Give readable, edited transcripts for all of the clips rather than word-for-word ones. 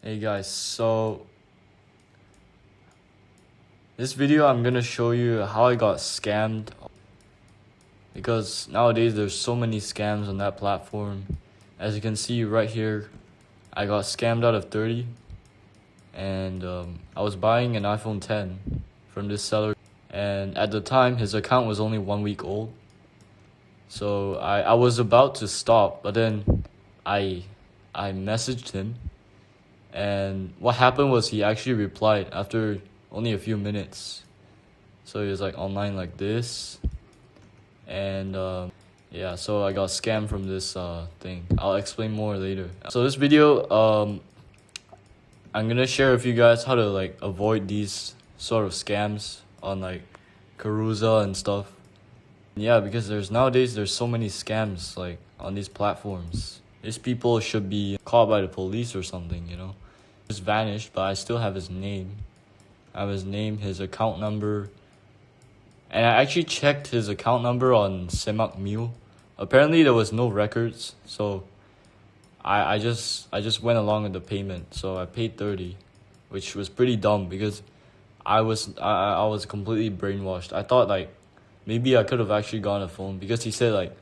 Hey guys, so this video I'm gonna show you how I got scammed, because nowadays there's so many scams on that platform. As you can see right here, I got scammed out of 30, and I was buying an iPhone 10 from this seller, and at the time his account was only 1 week old. So I was about to stop, but then I messaged him. And what happened was he actually replied after only a few minutes. So he was like online like this. And yeah, so I got scammed from this thing. I'll explain more later. So this video, I'm gonna share with you guys how to like avoid these sort of scams on like Carousell and stuff. Yeah, because nowadays there's so many scams like on these platforms. These people should be caught by the police or something, you know. Just vanished, but I still have his name. I have his name, his account number. And I actually checked his account number on Semak Mule. Apparently there was no records, so I just went along with the payment. So I paid 30, which was pretty dumb because I was completely brainwashed. I thought like maybe I could have actually gotten a phone, because he said like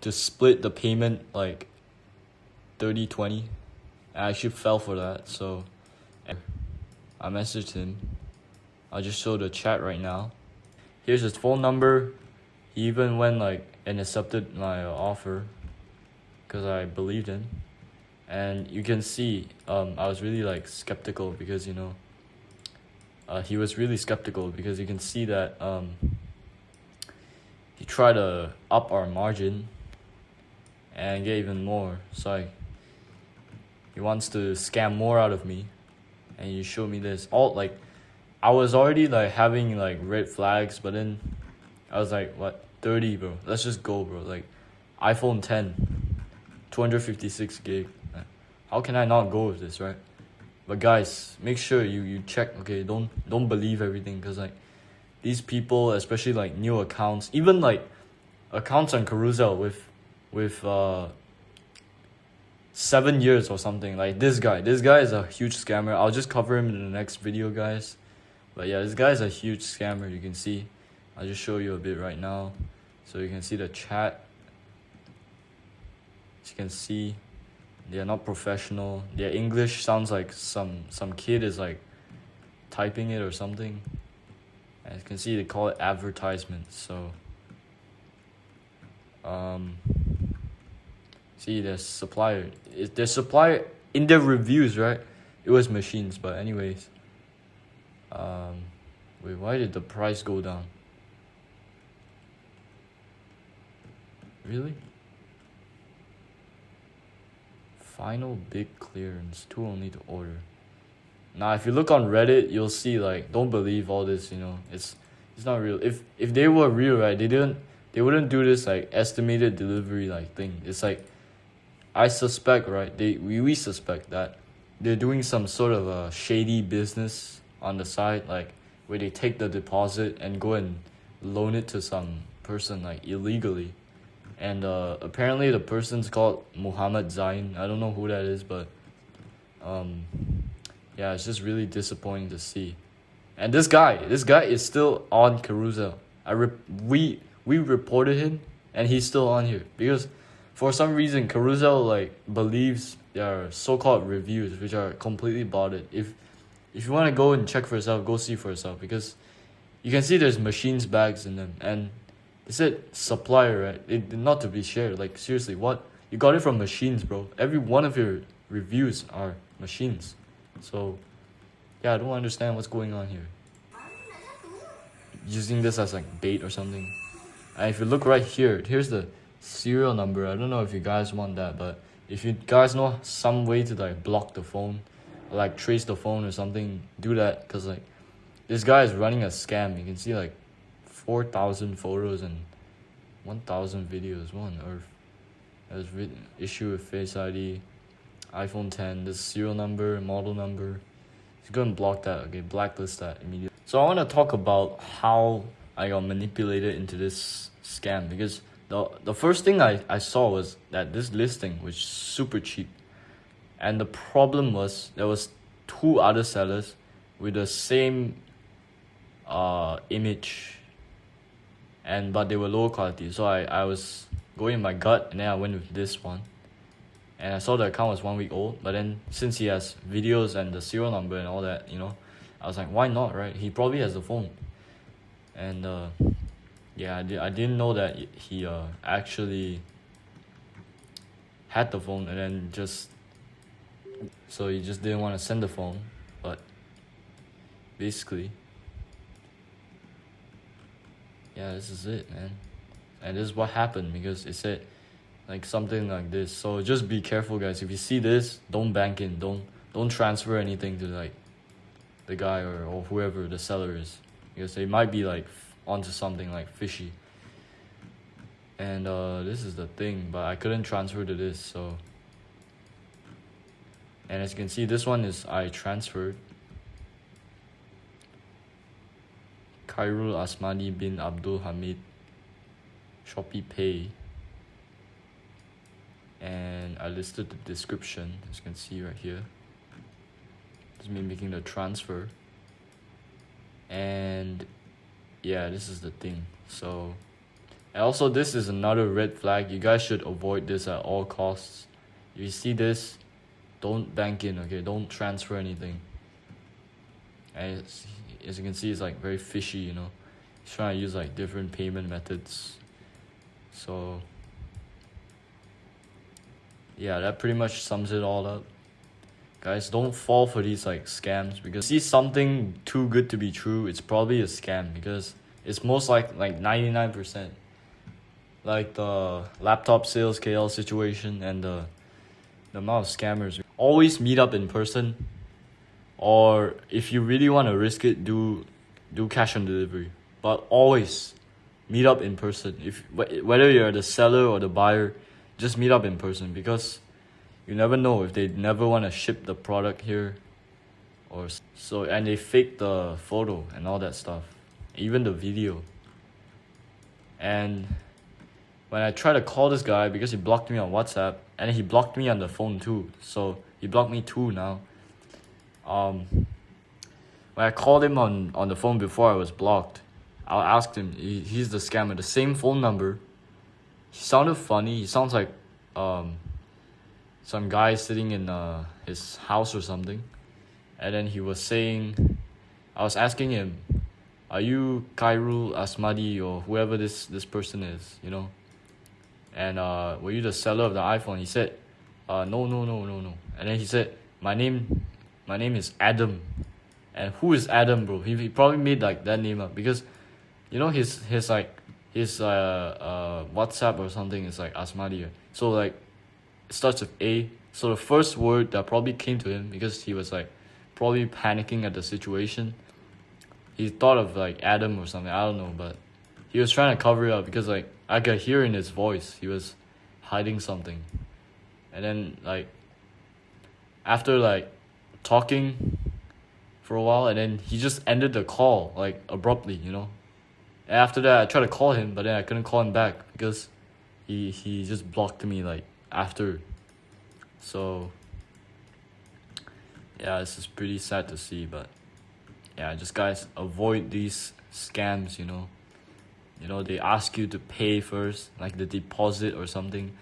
to split the payment like 30-20. I actually fell for that, so I messaged him. I'll just show the chat right now. Here's his phone number. He even went like and accepted my offer because I believed him. And you can see I was really like skeptical because, you know, he was really skeptical because you can see that he tried to up our margin and get even more. So like, he wants to scam more out of me, and he showed me this. Like, I was already like having like red flags, but then I was like, what, 30, bro? Let's just go, bro. Like, iPhone 10, 256 gig. How can I not go with this, right? But guys, make sure you check. Okay, don't believe everything, because like these people, especially like new accounts, even like accounts on Carousel with 7 years or something, like this guy is a huge scammer. I'll just cover him in the next video, guys. But yeah, this guy is a huge scammer. You can see, I'll just show you a bit right now so you can see the chat. As you can see, they are not professional. Their English sounds like some kid is like typing it or something. As you can see, they call it advertisements. So see, there's supplier. There's supplier in their reviews, right? It was machines, but anyways. Wait, why did the price go down? Really? Final big clearance, 2 only to order. Now, if you look on Reddit, you'll see like, don't believe all this. You know, it's not real. If they were real, right? They wouldn't do this like estimated delivery like thing. It's like, I suspect, right? We suspect that they're doing some sort of a shady business on the side, like where they take the deposit and go and loan it to some person like illegally. And apparently the person's called Muhammad Zain. I don't know who that is, but yeah, it's just really disappointing to see. And this guy is still on Carousel. We reported him, and he's still on here because for some reason Carousel like believes their so-called reviews, which are completely botted. If you want to go and check for yourself, go see for yourself, because you can see there's machines bags in them, and it said supplier, right? It not to be shared. Like, seriously, what? You got it from machines, bro. Every one of your reviews are machines. So yeah, I don't understand what's going on here. Using this as like bait or something. And if you look right here, here's the serial number. I don't know if you guys want that, but if you guys know some way to like block the phone or like trace the phone or something, do that, because like this guy is running a scam. You can see like 4,000 photos and 1,000 videos. What on earth? That was written, issue with Face ID, iPhone 10, this serial number, model number. He's going to block that. Okay, blacklist that immediately. So I want to talk about how I got manipulated into this scam, because the first thing I saw was that this listing was super cheap, and the problem was there was 2 other sellers with the same image, but they were lower quality. So I was going in my gut, and then I went with this one. And I saw the account was 1 week old, but then since he has videos and the serial number and all that, I was like, why not, right? He probably has the phone. And yeah, I didn't know that he actually had the phone, and then so he just didn't want to send the phone. But basically, yeah, this is it, man. And this is what happened, because it said like something like this. So just be careful, guys. If you see this, don't bank in. Don't transfer anything to like the guy or whoever the seller is, because they might be like onto something like fishy. And this is the thing, but I couldn't transfer to this. So, and as you can see, this one is I transferred. Khairul Asmani bin Abdul Hamid, Shopee Pay. And I listed the description, as you can see right here. This is me making the transfer. And yeah, this is the thing. So, and also this is another red flag. You guys should avoid this at all costs. If you see this, don't bank in, okay? Don't transfer anything. And as you can see, it's like very fishy, He's trying to use like different payment methods. So yeah, that pretty much sums it all up. Guys, don't fall for these like scams, because see something too good to be true, it's probably a scam, because it's most like 99%. Like the laptop sales KL situation and the amount of scammers. Always meet up in person, or if you really want to risk it, do cash on delivery. But always meet up in person. Whether you're the seller or the buyer, just meet up in person, because you never know if they never want to ship the product here, or so, and they fake the photo and all that stuff, even the video. And when I try to call this guy, because he blocked me on WhatsApp, and he blocked me on the phone too, so he blocked me too now. When I called him on the phone before I was blocked, I asked him, he's the scammer, the same phone number. He sounded funny. He sounds like some guy sitting in his house or something. And then he was saying, I was asking him, are you Khairul Asmadi or whoever this person is, And were you the seller of the iPhone? He said, no. And then he said, my name is Adam. And who is Adam, bro? He probably made like that name up, because his WhatsApp or something is like Asmadi. So like it starts with A. So the first word that probably came to him, because he was like probably panicking at the situation, he thought of like Adam or something. I don't know, but he was trying to cover it up, because like I could hear in his voice he was hiding something. And then like after like talking for a while, and then he just ended the call like abruptly, And after that, I tried to call him, but then I couldn't call him back, because he just blocked me like after. So yeah, this is pretty sad to see, but yeah, just guys, avoid these scams. They ask you to pay first, like the deposit or something.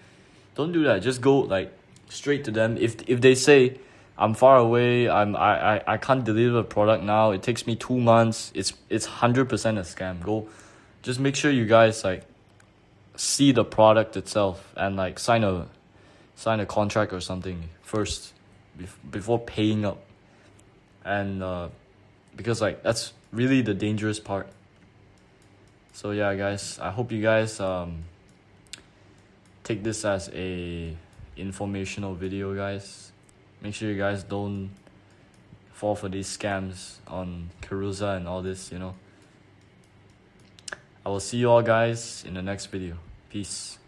Don't do that. Just go like straight to them. If they say, I'm far away, I can't deliver the product now, it takes me 2 months, it's 100% a scam. Just make sure you guys like see the product itself, and like sign a contract or something first before paying up. And because like that's really the dangerous part. So yeah, guys, I hope you guys take this as a informational video, guys. Make sure you guys don't fall for these scams on Carousell and all this, I will see you all guys in the next video. Peace.